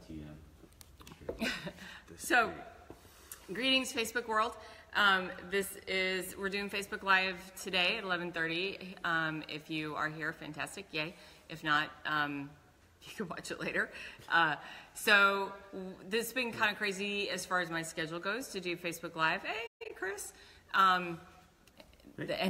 TM. So, greetings, Facebook world. We're doing Facebook Live today at 11:30. If you are here, fantastic, yay. If not, you can watch it later. So this has been kind of crazy as far as my schedule goes to do Facebook Live. Hey, Chris. And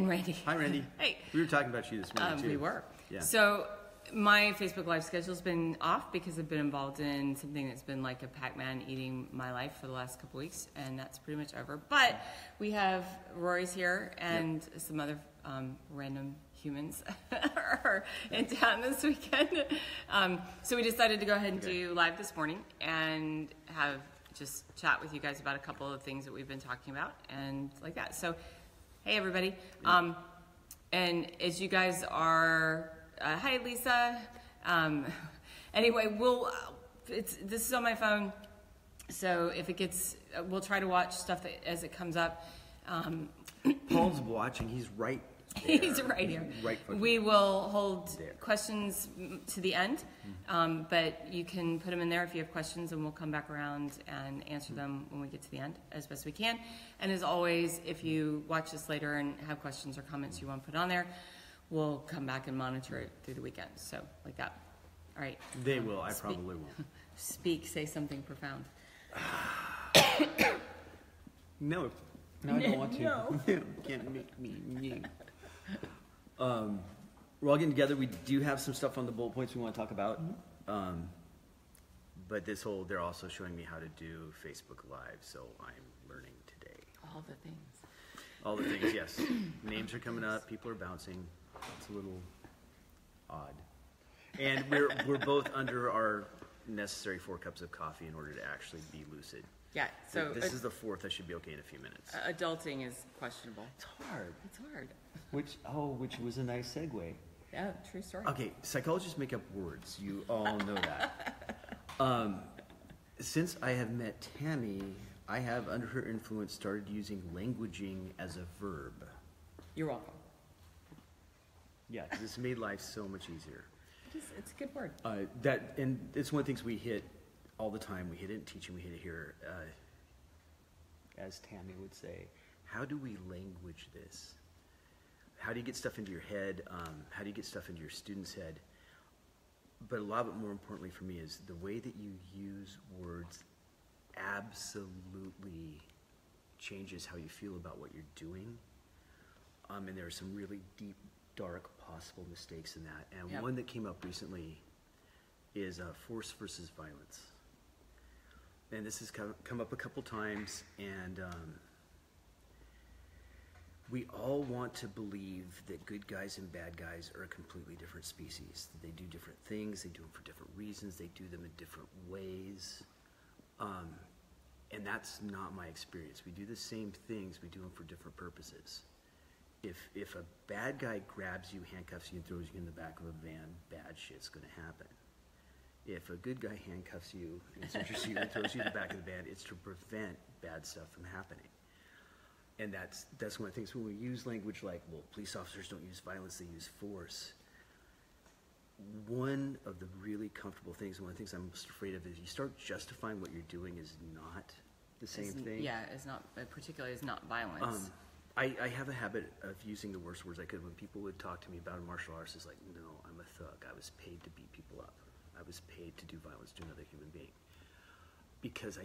Randy. Hi, Randy. Hey. We were talking about you this morning, too. We were. Yeah. So my Facebook Live schedule's been off because I've been involved in something that's been like a Pac-Man eating my life for the last couple weeks, and that's pretty much over. But we have Rory's here and some other random humans are in town this weekend. So we decided to go ahead and do live this morning and have just chat with you guys about a couple of things that we've been talking about and like that. So, hey everybody. And as you guys are, hi Lisa. Anyway, this is on my phone. So if it gets, we'll try to watch stuff as it comes up. Paul's watching. He's right there. He's right here. Right. We will hold questions to the end, but you can put them in there if you have questions, and we'll come back around and answer them when we get to the end as best we can. And as always, if you watch this later and have questions or comments you want to put on there, we'll come back and monitor it through the weekend. So like that. All right. They will. I probably won't. Say something profound. No, I don't want to. No. Can't make me new. We're all getting together. We do have some stuff on the bullet points we want to talk about. But they're also showing me how to do Facebook Live, so I'm learning today. All the things. All the things, yes. Names are coming up. People are bouncing. It's a little odd. And we're both under our necessary 4 cups of coffee in order to actually be lucid. Yeah, so this is the 4th. I should be okay in a few minutes. Adulting is questionable. It's hard. It's hard. Which was a nice segue. Yeah, true story. Okay, psychologists make up words. You all know that. Since I have met Tammy, I have, under her influence, started using languaging as a verb. You're welcome. Yeah, because it's made life so much easier. It's a good word. And it's one of the things we hit all the time. We hit it in teaching, we hit it here. As Tammy would say, how do we language this? How do you get stuff into your head? How do you get stuff into your student's head? But a lot of it, more importantly for me, is the way that you use words absolutely changes how you feel about what you're doing. And there are some really deep, dark, possible mistakes in that. And one that came up recently is force versus violence. And this has come up a couple times, and we all want to believe that good guys and bad guys are a completely different species. They do different things, they do them for different reasons, they do them in different ways. And that's not my experience. We do the same things, we do them for different purposes. If a bad guy grabs you, handcuffs you, and throws you in the back of a van, bad shit's gonna happen. If a good guy handcuffs you and cinches you and throws you in the back of the van, it's to prevent bad stuff from happening. And that's one of the things when we use language like, well, police officers don't use violence, they use force. One of the really comfortable things, and one of the things I'm most afraid of, is you start justifying what you're doing is not the same thing. Yeah, it's not, particularly is not violence. I have a habit of using the worst words I could when people would talk to me about martial arts. It's like, no, I'm a thug. I was paid to beat people up. I was paid to do violence to another human being. Because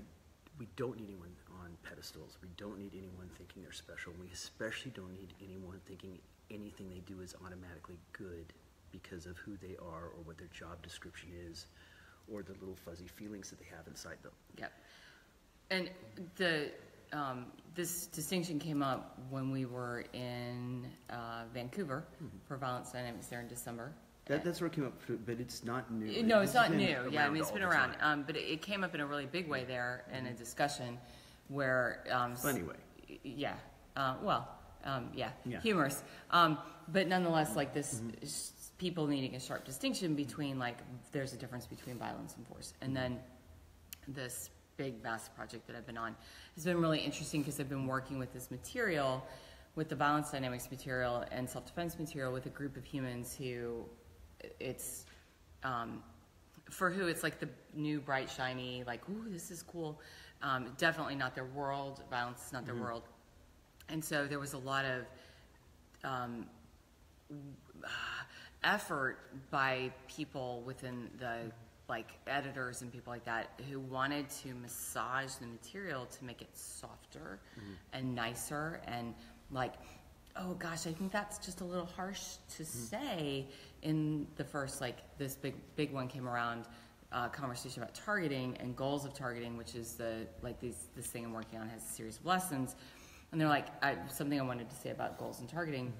we don't need anyone on pedestals. We don't need anyone thinking they're special. We especially don't need anyone thinking anything they do is automatically good because of who they are or what their job description is or the little fuzzy feelings that they have inside them. Yep. And this distinction came up when we were in Vancouver for Violence Dynamics there in December. That's where it came up, but it's not new. No, it's not new. Yeah, I mean, it's been around. But it came up in a really big way there in a discussion where... Funny way. Yeah. Humorous. But nonetheless, like this, people needing a sharp distinction between, like, there's a difference between violence and force. And then this big, vast project that I've been on has been really interesting because I've been working with this material, with the violence dynamics material and self-defense material with a group of humans who... it's for who it's like the new bright shiny, like, ooh, this is cool. Definitely not their world. Violence is not their world. And so there was a lot of effort by people within the, like, editors and people like that who wanted to massage the material to make it softer and nicer and like, oh gosh, I think that's just a little harsh to say in the first, like, this big one came around, conversation about targeting and goals of targeting, which is this thing I'm working on has a series of lessons. And they're like, something I wanted to say about goals and targeting.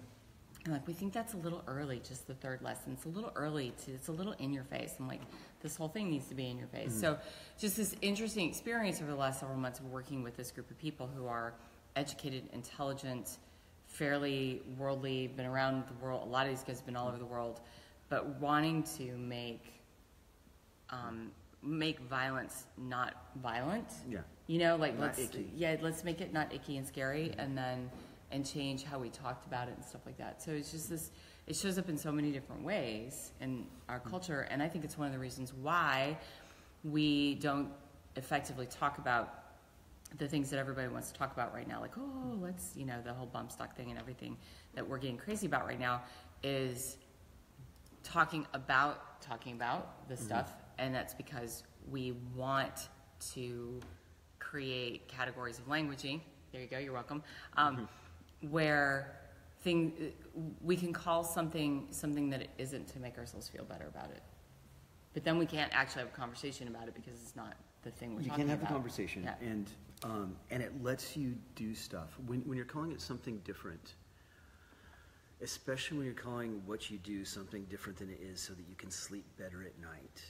And like, we think that's a little early, just the third lesson. It's a little early, it's a little in your face. I'm like, this whole thing needs to be in your face. So just this interesting experience over the last several months of working with this group of people who are educated, intelligent, fairly worldly, been around the world. A lot of these guys have been all over the world, but wanting to make violence not violent. Yeah. You know, like let's make it not icky and scary, and change how we talked about it and stuff like that. So it's just this. It shows up in so many different ways in our culture, and I think it's one of the reasons why we don't effectively talk about the things that everybody wants to talk about right now. Like, oh, let's, the whole bump stock thing and everything that we're getting crazy about right now is talking about this stuff, and that's because we want to create categories of languaging. There you go, you're welcome. Where we can call something that it isn't to make ourselves feel better about it. But then we can't actually have a conversation about it because it's not the thing we're talking about. You can't have the conversation, and it lets you do stuff. When you're calling it something different, especially when you're calling what you do something different than it is so that you can sleep better at night,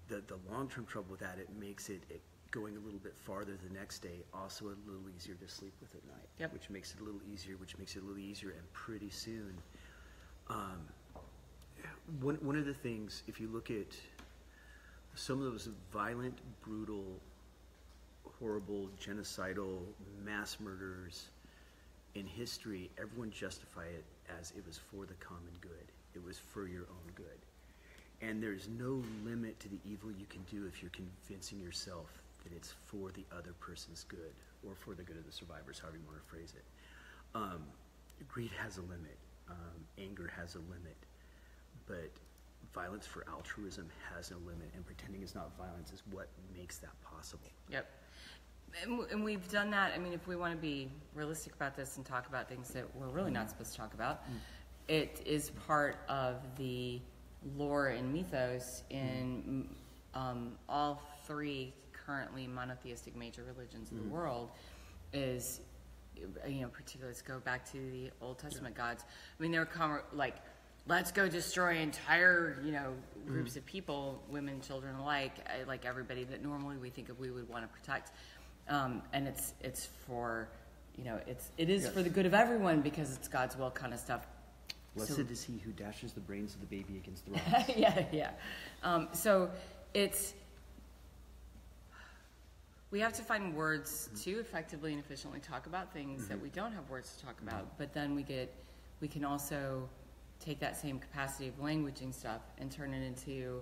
the long-term trouble with that, it makes it going a little bit farther the next day also a little easier to sleep with at night, which makes it a little easier, and pretty soon. One of the things, if you look at some of those violent, brutal, horrible, genocidal mass murders in history, everyone justify it as it was for the common good. It was for your own good. And there's no limit to the evil you can do if you're convincing yourself that it's for the other person's good or for the good of the survivors, however you want to phrase it. Greed has a limit. Anger has a limit. But violence for altruism has no limit, and pretending it's not violence is what makes that possible. Yep. And we've done that. I mean, if we want to be realistic about this and talk about things that we're really not supposed to talk about, it is part of the lore and mythos in all three currently monotheistic major religions of the world is, particularly, let's go back to the Old Testament gods. I mean, they're like, let's go destroy entire, groups of people, women, children alike, like everybody that normally we think of we would want to protect. And it's for, it is for the good of everyone because it's God's will kind of stuff. Blessed is he who dashes the brains of the baby against the rocks. Yeah. So we have to find words to effectively and efficiently talk about things that we don't have words to talk about. But then we can also take that same capacity of languaging stuff and turn it into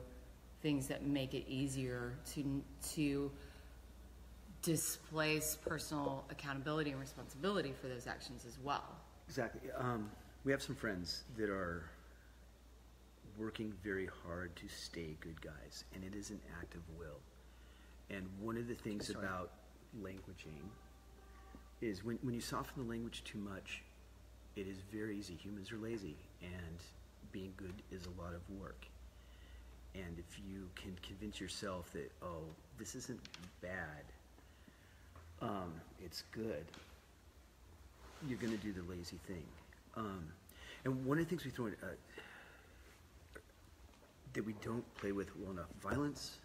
things that make it easier to displace personal accountability and responsibility for those actions as well. Exactly. We have some friends that are working very hard to stay good guys, and it is an act of will. And one of the things about languaging is when you soften the language too much, it is very easy. Humans are lazy, and being good is a lot of work. And if you can convince yourself that, oh, this isn't bad, it's good, you're going to do the lazy thing. And one of the things we throw in, that we don't play with well enough, violence,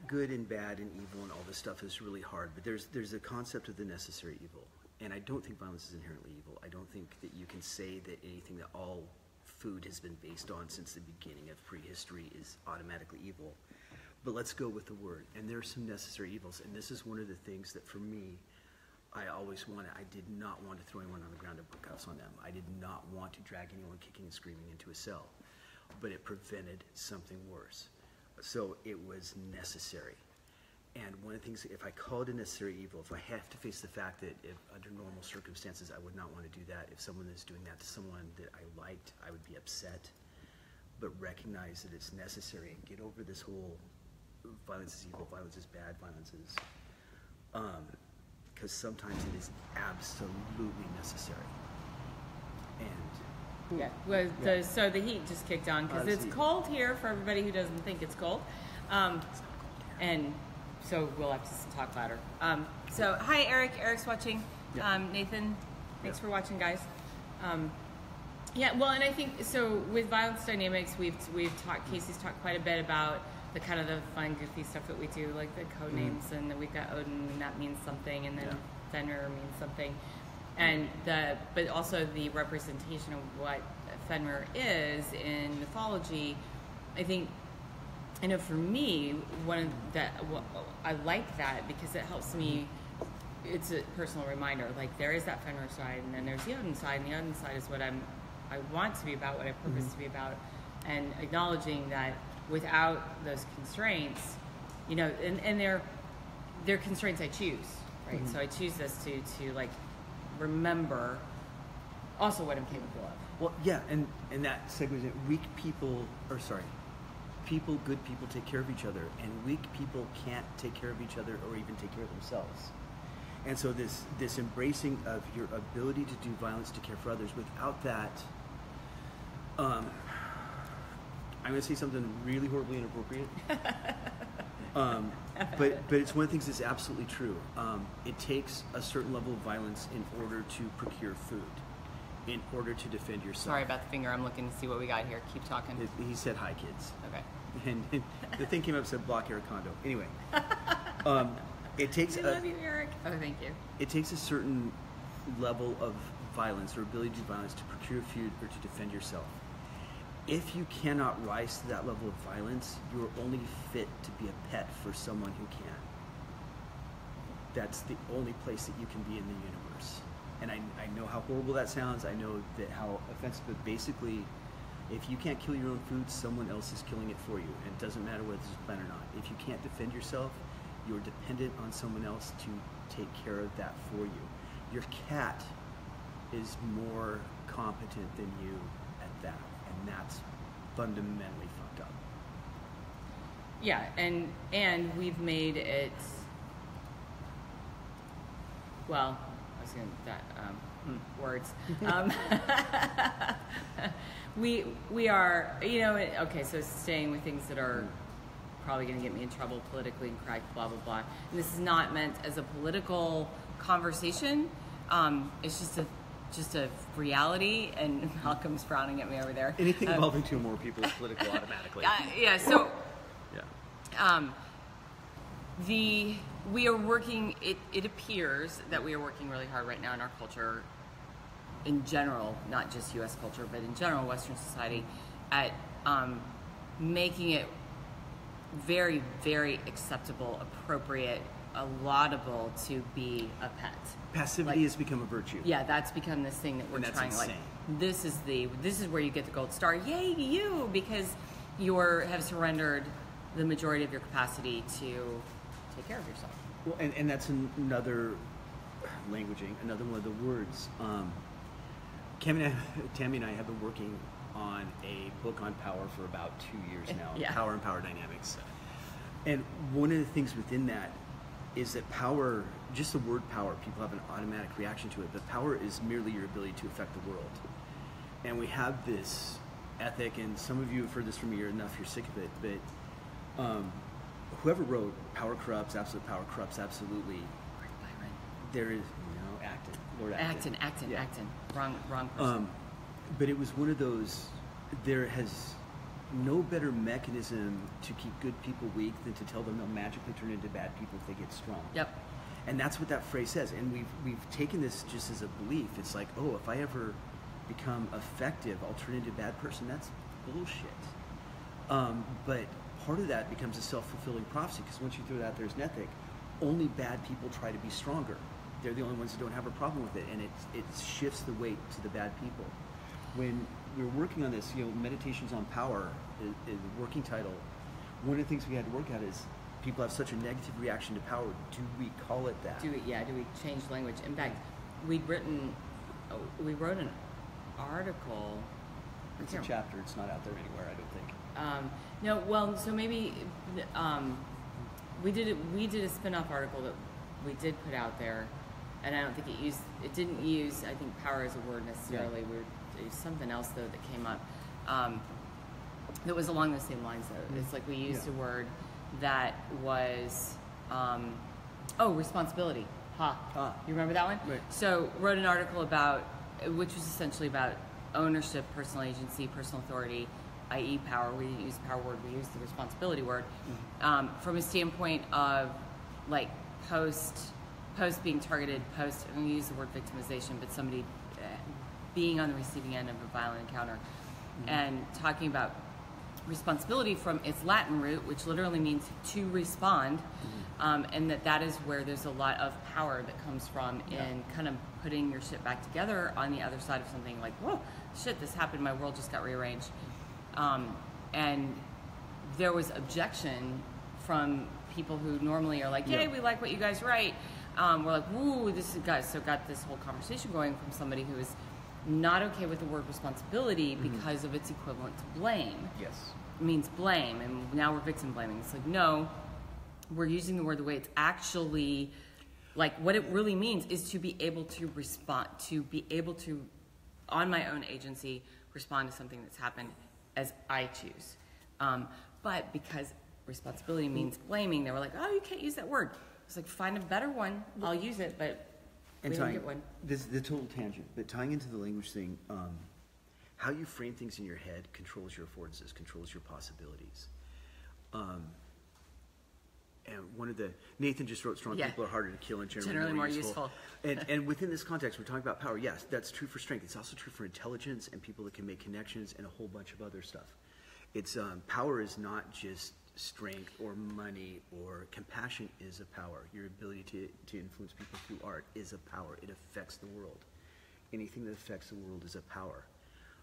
good and bad and evil and all this stuff is really hard, but there's a concept of the necessary evil. And I don't think violence is inherently evil. I don't think that you can say that anything that all food has been based on since the beginning of prehistory is automatically evil. But let's go with the word. And there are some necessary evils. And this is one of the things that for me, I always wanted. I did not want to throw anyone on the ground and put cuffs on them. I did not want to drag anyone kicking and screaming into a cell. but it prevented something worse. So it was necessary. And one of the things, if I call it a necessary evil, if I have to face the fact that if under normal circumstances I would not want to do that, if someone is doing that to someone that I liked, I would be upset. But recognize that it's necessary and get over this whole violence is evil, violence is bad, violence is, because sometimes it is absolutely necessary. And Yeah. Well, so the heat just kicked on because it's cold here for everybody who doesn't think it's cold, and so we'll have to talk louder. So hi, Eric. Eric's watching. Yeah. Nathan, thanks for watching, guys. Yeah, well, and I think so with violence dynamics, we've talked. Casey's talked quite a bit about the kind of the fun, goofy stuff that we do, like the code names, and then we've got Odin, and that means something, and then Fenrir means something, and but also the representation of what Fenrir is in mythology. I think, I know for me, I like that because it helps me. It's a personal reminder. Like there is that Fenrir side, and then there's the Odin side, and the Odin side is what I want to be about, what I purpose to be about, and acknowledging that without those constraints, you know, and they're constraints I choose, right? So I choose this to like remember also what I'm capable of. well, yeah, and that segues in weak people, good people take care of each other, and weak people can't take care of each other or even take care of themselves. And so this embracing of your ability to do violence to care for others, without that, I'm going to say something really horribly inappropriate. But it's one of the things that's absolutely true. It takes a certain level of violence in order to procure food, in order to defend yourself. Sorry about the finger. I'm looking to see what we got here. Keep talking. He said, "Hi, kids." Okay. And the thing came up and said, "Block Eric Kondo." Anyway. It takes I love you, Eric. Oh, thank you. It takes a certain level of violence or ability to do violence to procure food or to defend yourself. If you cannot rise to that level of violence, you are only fit to be a pet for someone who can. That's the only place that you can be in the universe. And I know how horrible that sounds. I know that how offensive, but basically, if you can't kill your own food, someone else is killing it for you. And it doesn't matter whether it's a plan or not. If you can't defend yourself, you're dependent on someone else to take care of that for you. Your cat is more competent than you at that, and that's fundamentally fucked up. Yeah, and we've made it. Well, I was going to words. We are, you know, okay. So staying with things that are probably going to get me in trouble politically and correct, blah blah blah. And this is not meant as a political conversation. It's just a reality. And Malcolm's frowning at me over there. Anything involving two or more people is political automatically. Yeah. So. Yeah. We are working. It appears that we are working really hard right now in our culture, in general, not just U.S. culture, but in general Western society, at making it very, very acceptable, appropriate, laudable to be a pet. Passivity has become a virtue. Yeah, that's become this thing that we're trying. Insane. Like, this is where you get the gold star. Yay, you! Because you have surrendered the majority of your capacity to take care of yourself. Well, and that's another languaging, another one of the words. Tammy and I have been working on a book on power for about 2 years now. Yeah. Power and power dynamics. And one of the things within that is that power, just the word power, people have an automatic reaction to it, but power is merely your ability to affect the world. And we have this ethic, and some of you have heard this from me enough, you're sick of it, but whoever wrote Power Corrupts, Absolute Power Corrupts Absolutely, there is, Lord Acton. Acton. Wrong person. But it was one of those, there has no better mechanism to keep good people weak than to tell them they'll magically turn into bad people if they get strong. Yep. And that's what that phrase says. And we've taken this just as a belief. It's like, oh, if I ever become effective, I'll turn into a bad person. That's bullshit. But part of that becomes a self-fulfilling prophecy, because once you throw it out there as an ethic, only bad people try to be stronger. They're the only ones who don't have a problem with it, and it shifts the weight to the bad people. When we were working on this, Meditations on Power is the working title. One of the things we had to work out is people have such a negative reaction to power. Do we call it that? Do we change language? In fact, we wrote an article. It's a chapter. It's not out there anywhere, I don't think. No, well, so maybe we did a spin-off article that we did put out there, and I don't think it didn't use, I think, power as a word necessarily. It was something else though that came up that was along the same lines though. It's like we used a word that was responsibility. You remember that one? Right. So wrote an article about, which was essentially about ownership, personal agency, personal authority, i.e. power. We didn't use the power word, we used the responsibility word. From a standpoint of like post being targeted, I'm going to use the word victimization, but somebody being on the receiving end of a violent encounter, and talking about responsibility from its Latin root, which literally means to respond, and that is where there's a lot of power that comes from in kind of putting your shit back together on the other side of something like, whoa, shit, this happened, my world just got rearranged. And there was objection from people who normally are like, yay, we like what you guys write. We're like, woo, this is guys. So got this whole conversation going from somebody who is not okay with the word responsibility because of its equivalent to blame. Yes. It means blame, and now we're victim blaming. It's like, no, we're using the word the way it's actually, like what it really means is to be able to respond, to be able to, on my own agency, respond to something that's happened as I choose. But because responsibility means blaming, they were like, oh, you can't use that word. It's like, find a better one, I'll use it, but we didn't get one. This is the total tangent, but tying into the language thing, how you frame things in your head controls your affordances, controls your possibilities. And one of the, Nathan just wrote, strong people are harder to kill and generally more useful. And within this context, we're talking about power. Yes, that's true for strength. It's also true for intelligence and people that can make connections and a whole bunch of other stuff. It's power is not just strength or money or compassion is a power. Your ability to influence people through art is a power. It affects the world. Anything that affects the world is a power.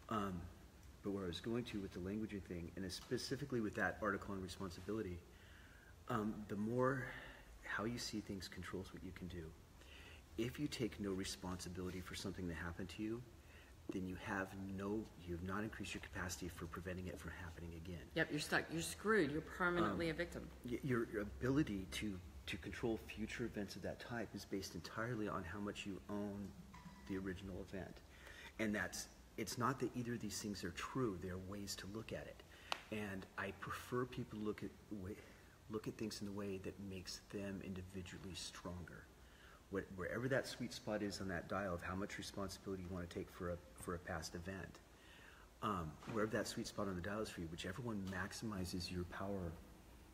But where I was going to with the language thing, and specifically with that article on responsibility, the more how you see things controls what you can do. If you take no responsibility for something that happened to you, then you have not increased your capacity for preventing it from happening again. Yep, you're stuck. You're screwed. You're permanently a victim. Your ability to control future events of that type is based entirely on how much you own the original event. And it's not that either of these things are true. There are ways to look at it. And I prefer people to look at things in the way that makes them individually stronger. Wherever that sweet spot is on that dial of how much responsibility you want to take for a past event, wherever that sweet spot on the dial is for you, whichever one maximizes your power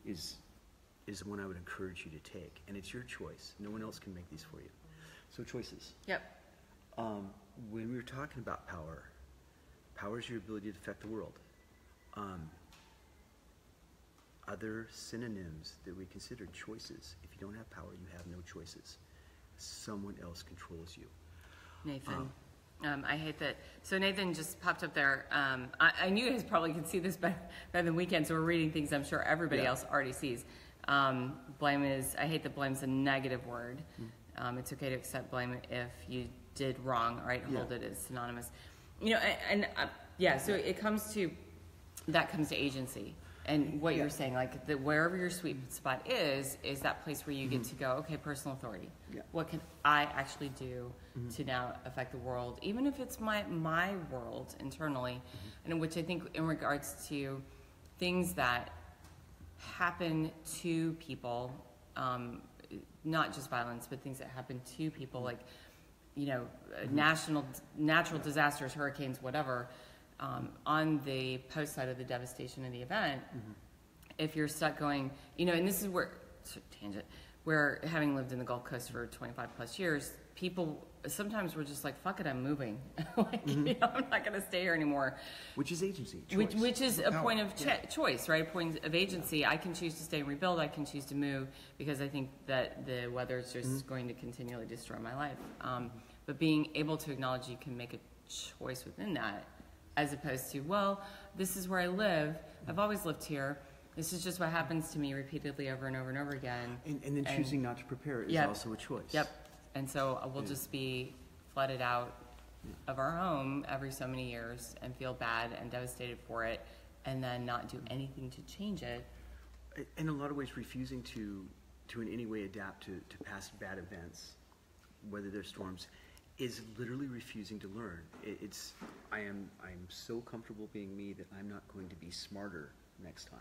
is the one I would encourage you to take. And it's your choice. No one else can make these for you. So choices. Yep. When we were talking about power is your ability to affect the world. Other synonyms that we consider choices. If you don't have power, you have no choices. Someone else controls you. Nathan. I hate that. So Nathan just popped up there. I knew you guys probably could see this better than we can, so we're reading things I'm sure everybody else already sees. Blame is, I hate that blame's a negative word. It's okay to accept blame if you did wrong, right? Hold it as synonymous. So it comes to, that comes to agency. And what you're saying, like wherever your sweet spot is that place where you get to go, okay, personal authority. What can I actually do to now affect the world, even if it's my world internally, and which I think in regards to things that happen to people, not just violence, but things that happen to people, like natural disasters, hurricanes, whatever. On the post side of the devastation of the event, if you're stuck going, and this is where, tangent, where having lived in the Gulf Coast for 25 plus years, people sometimes were just like, fuck it, I'm moving. I'm not going to stay here anymore. Which is agency. Which is a point of choice, right? A point of agency. I can choose to stay and rebuild. I can choose to move because I think that the weather is just going to continually destroy my life. But being able to acknowledge you can make a choice within that, as opposed to, well, this is where I live. I've always lived here. This is just what happens to me repeatedly over and over and over again. And then choosing not to prepare is also a choice. Yep. And so we'll just be flooded out of our home every so many years and feel bad and devastated for it, and then not do anything to change it. In a lot of ways, refusing to in any way adapt to past bad events, whether they're storms, is literally refusing to learn. I'm so comfortable being me that I'm not going to be smarter next time.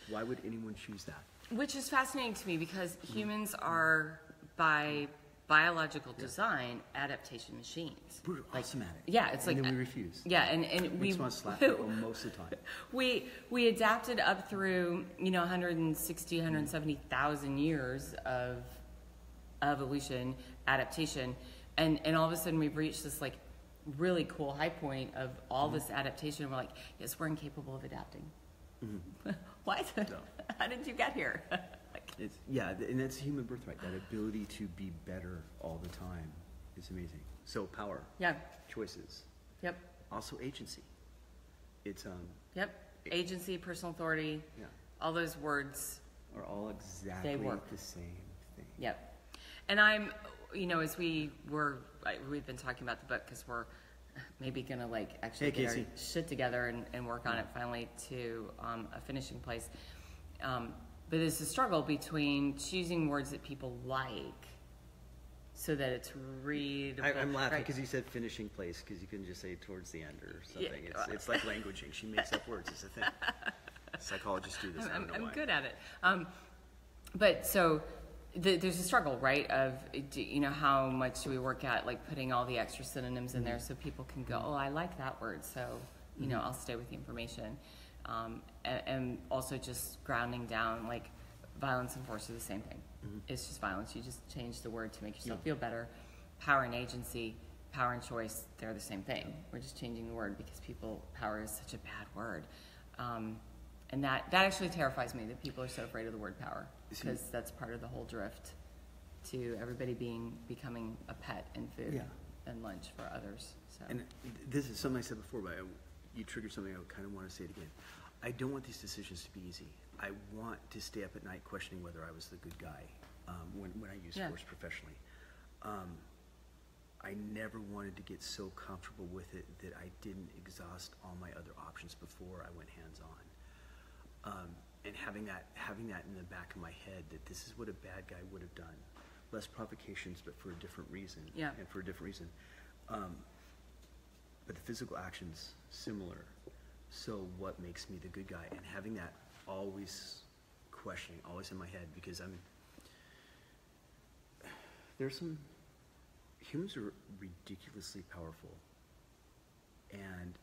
Why would anyone choose that? Which is fascinating to me, because humans are, by biological design, adaptation machines. We're awesome at it. Yeah, it's and like, then we refuse. Yeah, and we want to slap people most of the time. We adapted up through 160, 170,000 years of evolution, adaptation, and all of a sudden we've reached this like really cool high point of all this adaptation. And we're like, yes, we're incapable of adapting. What? No. How did you get here? And that's human birthright. That ability to be better all the time is amazing. So power. Yeah. Choices. Yep. Also agency. It's Yep. Agency, personal authority. Yeah. All those words are all exactly the same thing. Yep. And I'm, as we've been talking about the book, because we're maybe gonna like actually get our shit together and work on it finally to a finishing place. But there's a struggle between choosing words that people like so that it's readable. I'm laughing because you said finishing place, because you couldn't just say towards the end or something. Yeah. It's like languaging. She makes up words. It's a thing. Psychologists do this. I don't know why. I'm good at it. But so there's a struggle, right, of, how much do we work at, like, putting all the extra synonyms in there so people can go, oh, I like that word, so, I'll stay with the information. And also just grounding down, like, violence and force are the same thing. It's just violence. You just change the word to make yourself feel better. Power and agency, power and choice, they're the same thing. We're just changing the word because power is such a bad word. And that actually terrifies me, that people are so afraid of the word power, because that's part of the whole drift to everybody becoming a pet and food and lunch for others. So. And this is something I said before, but you triggered something. I kind of want to say it again. I don't want these decisions to be easy. I want to stay up at night questioning whether I was the good guy when I use force professionally. I never wanted to get so comfortable with it that I didn't exhaust all my other options before I went hands-on. And having that in the back of my head, that this is what a bad guy would have done. Less provocations, but for a different reason. Yeah. And for a different reason. But the physical actions, similar. So what makes me the good guy? And having that always questioning, always in my head, because humans are ridiculously powerful. And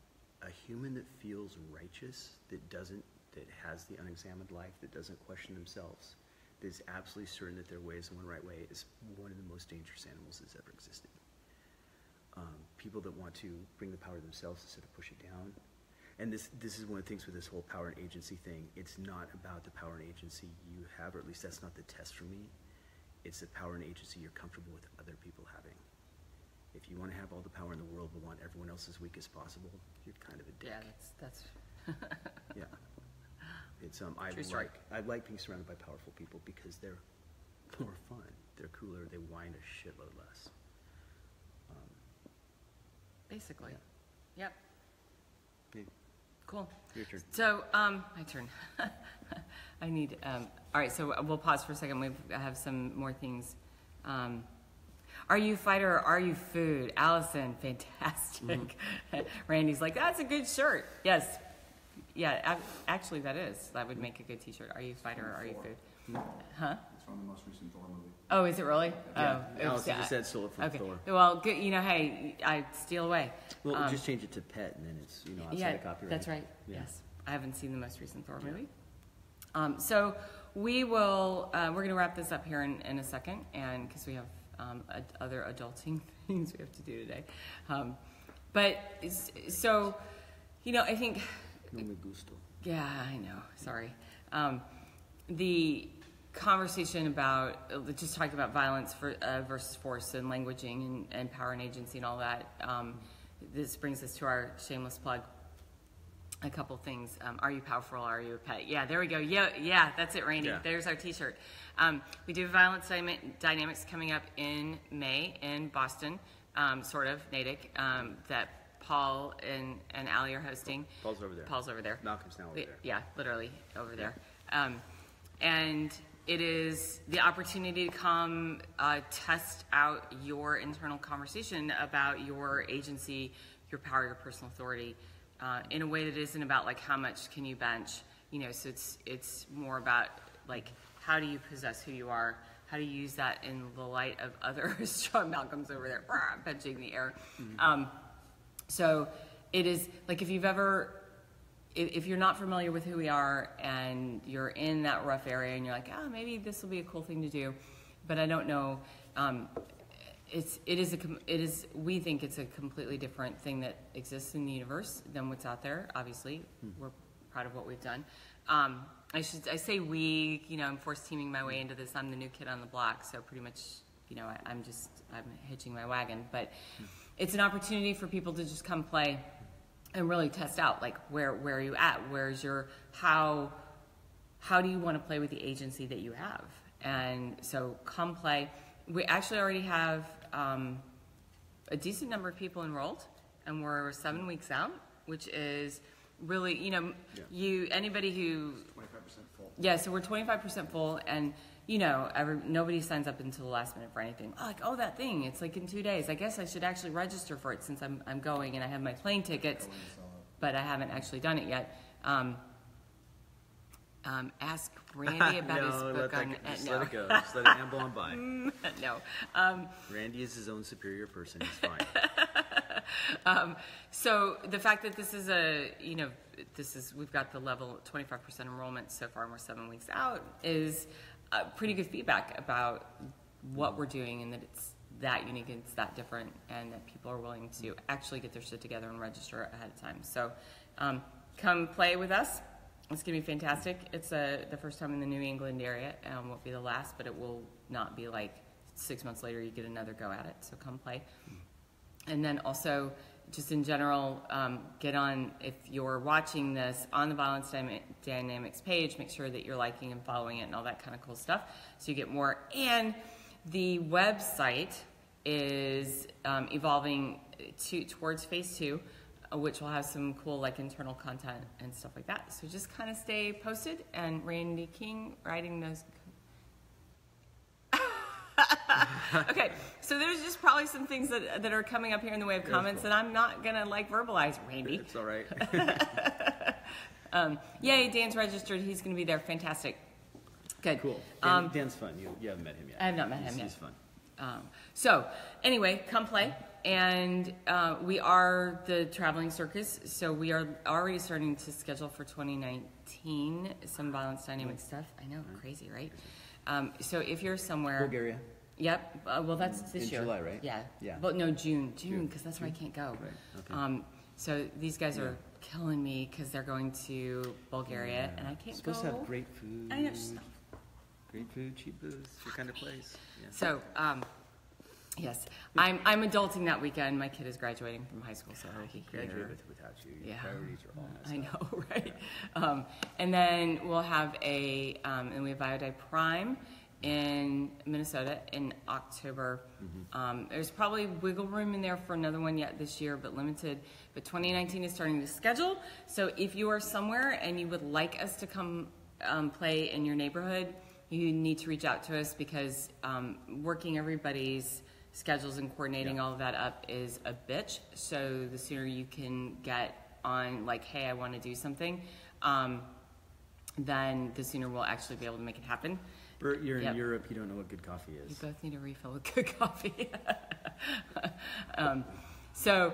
a human that feels righteous, that has the unexamined life, that doesn't question themselves, that is absolutely certain that their way is the one right way, is one of the most dangerous animals that's ever existed. People that want to bring the power to themselves instead of push it down. And this is one of the things with this whole power and agency thing. It's not about the power and agency you have, or at least that's not the test for me. It's the power and agency you're comfortable with other people having. If you want to have all the power in the world but want everyone else as weak as possible, you're kind of a dick. Yeah, that's yeah. It's I like being surrounded by powerful people because they're more fun. They're cooler. They whine a shitload less. Basically. Yeah. Yep. Yeah. Cool. Your turn. So, my turn. I need, all right, so we'll pause for a second. I have some more things. Are you fighter or are you food? Allison, fantastic. Randy's like, that's a good shirt. Yes. Yeah, actually that is. That would make a good t-shirt. Are you fighter or are you food? Huh? It's from the most recent Thor movie. Oh, is it really? Yeah. Oh, Allison just said stole it from Thor. Well, good. Hey, I steal away. Well, we'll just change it to pet, and then it's outside of copyright. That's right. Yeah. Yes, I haven't seen the most recent Thor movie. So we will. We're going to wrap this up here in a second, and because we have other adulting things we have to do today. But so, I think. No me gusto. Yeah, I know. Sorry. The conversation about just talking about violence versus force and languaging and power and agency and all that. This brings us to our shameless plug. a couple things. Are you powerful? Are you a pet? Yeah, there we go. Yeah, that's it, Randy. Yeah. There's our T-shirt. We do Violence Dynamics coming up in May in Boston, sort of, Natick, that Paul and Allie are hosting. Paul's over there. Paul's over there. Malcolm's now over there. Yeah, literally over there. And it is the opportunity to come test out your internal conversation about your agency, your power, your personal authority, in a way that isn't about like how much can you bench, you know. So it's more about like how do you possess who you are, how do you use that in the light of others. John Malcolm's over there benching the air. So it is like if you're not familiar with who we are and you're in that rough area and you're like, oh, maybe this will be a cool thing to do, but I don't know. We think it's a completely different thing that exists in the universe than what's out there. Obviously, we're proud of what we've done. I say we, you know, I'm forced teaming my way into this. I'm the new kid on the block, so pretty much, you know, I'm hitching my wagon. But it's an opportunity for people to just come play and really test out, like, where are you at? Where's your, how do you want to play with the agency that you have? And so come play. We actually already have a decent number of people enrolled, and we're 7 weeks out, which is really, you know, anybody who 25% full. Yeah, so we're 25% full, and you know, nobody signs up until the last minute for anything. Oh, like, oh, that thing, it's like in 2 days. I guess I should actually register for it since I'm going and I have my plane tickets, but I haven't actually done it yet. Ask Randy about his book on. Just no. let it go. Just let it amble on by. No. Randy is his own superior person. He's fine. So the fact that this is we've got the level 25% enrollment so far, and we're 7 weeks out, is pretty good feedback about what we're doing, and that it's that unique, it's that different, and that people are willing to actually get their shit together and register ahead of time. So come play with us. It's going to be fantastic. It's the first time in the New England area. Won't be the last, but it will not be like 6 months later you get another go at it. So come play. And then also, just in general, get on, if you're watching this, on the Violence Dynamics page, make sure that you're liking and following it and all that kind of cool stuff so you get more. And the website is evolving towards phase 2, which will have some cool like internal content and stuff like that. So just kind of stay posted, and Randy King writing those. Okay, so there's just probably some things that are coming up here in the way of comments that I'm not gonna like verbalize, Randy. It's all right. Yay, Dan's registered. He's gonna be there. Fantastic. Good. Cool. Dan's fun. You haven't met him yet. I have not met him yet. He's fun. So anyway, come play. And we are the traveling circus, so we are already starting to schedule for 2019 some Violence Dynamic stuff. I know, crazy, right? So if you're somewhere, Bulgaria. Yep. Well, that's this year. In July, right? Yeah. Yeah. But no, June, because that's where I can't go. Right. Okay. So these guys are killing me because they're going to Bulgaria, and I can't Supposed go. to have great food. I know. Just, Great food, cheap booze, your kind of place. Yeah. so, yes, I'm adulting that weekend. My kid is graduating from high school, so he'll be here. Graduate without you. Your priorities are all messed I up. know, right? And then we'll have and we have Biodye Prime in Minnesota in October. There's probably wiggle room in there for another one yet this year, but limited. But 2019 is starting to schedule. So if you are somewhere and you would like us to come play in your neighborhood, you need to reach out to us, because working everybody's schedules and coordinating all of that up is a bitch. So the sooner you can get on, like, hey, I want to do something, then the sooner we'll actually be able to make it happen. Bert, you're in Europe, you don't know what good coffee is. You both need a refill with good coffee. So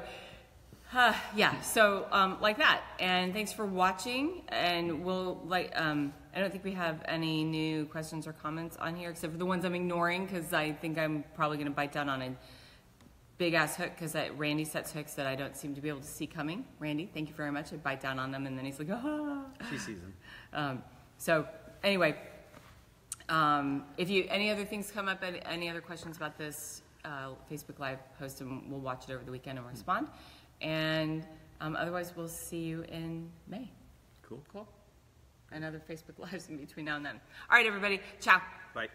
like that. And thanks for watching. And we'll I don't think we have any new questions or comments on here, except for the ones I'm ignoring, because I think I'm probably going to bite down on a big ass hook, because Randy sets hooks that I don't seem to be able to see coming. Randy, thank you very much. I bite down on them, and then he's like, ah. She sees them. So anyway, if any other things come up, any other questions about this Facebook Live, post them. We'll watch it over the weekend and respond. And Otherwise, we'll see you in May. Cool. Cool. And other Facebook Lives in between now and then. All right, everybody. Ciao. Bye.